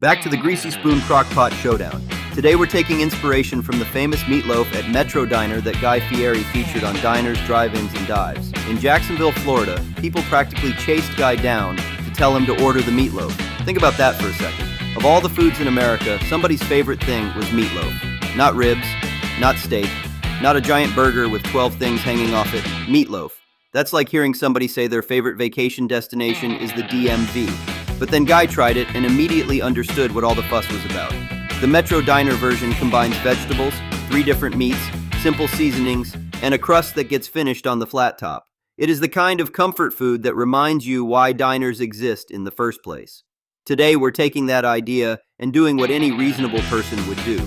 Back to the Greasy Spoon Crock Pot Showdown. Today we're taking inspiration from the famous meatloaf at Metro Diner that Guy Fieri featured on diners, drive-ins, and dives. In Jacksonville, Florida, people practically chased Guy down to tell him to order the meatloaf. Think about that for a second. Of all the foods in America, somebody's favorite thing was meatloaf. Not ribs, not steak, not a giant burger with 12 things hanging off it. Meatloaf. That's like hearing somebody say their favorite vacation destination is the DMV. But then Guy tried it and immediately understood what all the fuss was about. The Metro Diner version combines vegetables, 3 different meats, simple seasonings, and a crust that gets finished on the flat top. It is the kind of comfort food that reminds you why diners exist in the first place. Today we're taking that idea and doing what any reasonable person would do.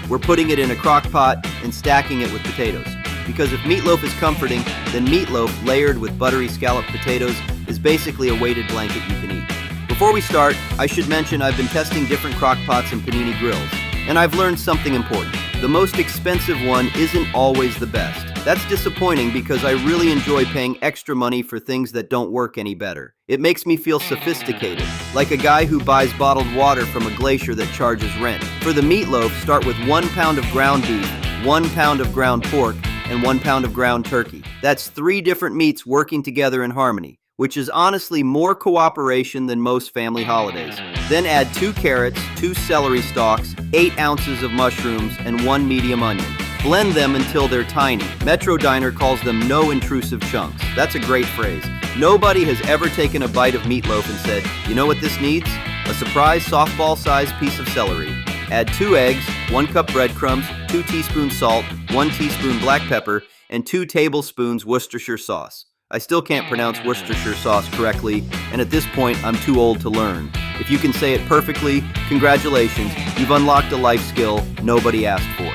We're putting it in a crock pot and stacking it with potatoes. Because if meatloaf is comforting, then meatloaf layered with buttery scalloped potatoes is basically a weighted blanket you can eat. Before we start, I should mention I've been testing different crock pots and panini grills, and I've learned something important. The most expensive one isn't always the best. That's disappointing because I really enjoy paying extra money for things that don't work any better. It makes me feel sophisticated, like a guy who buys bottled water from a glacier that charges rent. For the meatloaf, start with 1 pound of ground beef, 1 pound of ground pork, and 1 pound of ground turkey. That's 3 different meats working together in harmony, which is honestly more cooperation than most family holidays. Then add 2 carrots, 2 celery stalks, 8 ounces of mushrooms, and 1 medium onion. Blend them until they're tiny. Metro Diner calls them no intrusive chunks. That's a great phrase. Nobody has ever taken a bite of meatloaf and said, you know what this needs? A surprise softball-sized piece of celery. Add 2 eggs, 1 cup breadcrumbs, 2 teaspoons salt, 1 teaspoon black pepper, and 2 tablespoons Worcestershire sauce. I still can't pronounce Worcestershire sauce correctly, and at this point, I'm too old to learn. If you can say it perfectly, congratulations, you've unlocked a life skill nobody asked for.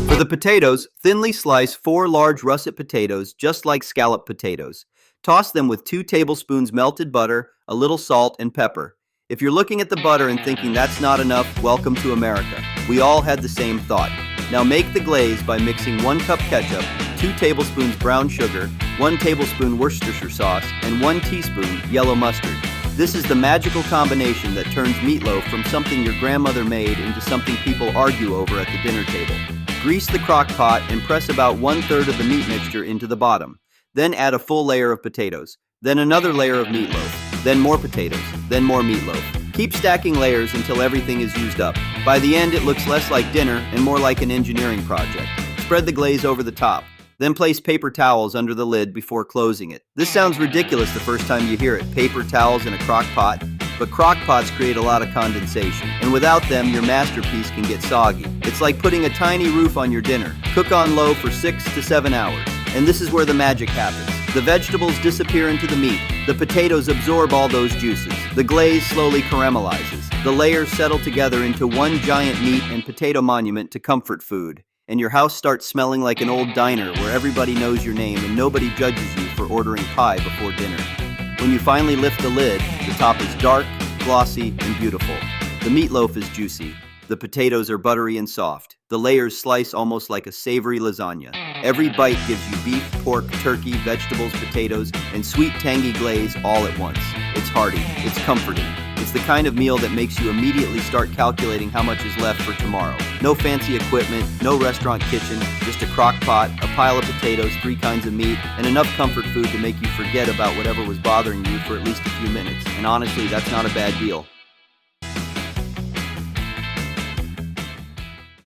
For the potatoes, thinly slice 4 large russet potatoes just like scalloped potatoes. Toss them with 2 tablespoons melted butter, a little salt, and pepper. If you're looking at the butter and thinking that's not enough, welcome to America. We all had the same thought. Now make the glaze by mixing 1 cup ketchup, 2 tablespoons brown sugar, 1 tablespoon Worcestershire sauce, and 1 teaspoon yellow mustard. This is the magical combination that turns meatloaf from something your grandmother made into something people argue over at the dinner table. Grease the crock pot and press about 1/3 of the meat mixture into the bottom. Then add a full layer of potatoes. Then another layer of meatloaf. Then more potatoes, then more meatloaf. Keep stacking layers until everything is used up. By the end, it looks less like dinner and more like an engineering project. Spread the glaze over the top. Then place paper towels under the lid before closing it. This sounds ridiculous the first time you hear it, paper towels in a crock pot, but crock pots create a lot of condensation, and without them, your masterpiece can get soggy. It's like putting a tiny roof on your dinner. Cook on low for 6 to 7 hours. And this is where the magic happens. The vegetables disappear into the meat. The potatoes absorb all those juices. The glaze slowly caramelizes. The layers settle together into one giant meat and potato monument to comfort food. And your house starts smelling like an old diner where everybody knows your name and nobody judges you for ordering pie before dinner. When you finally lift the lid, the top is dark, glossy, and beautiful. The meatloaf is juicy. The potatoes are buttery and soft. The layers slice almost like a savory lasagna. Every bite gives you beef, pork, turkey, vegetables, potatoes, and sweet tangy glaze all at once. It's hearty. It's comforting. It's the kind of meal that makes you immediately start calculating how much is left for tomorrow. No fancy equipment, no restaurant kitchen, just a crock pot, a pile of potatoes, 3 kinds of meat, and enough comfort food to make you forget about whatever was bothering you for at least a few minutes. And honestly, that's not a bad deal.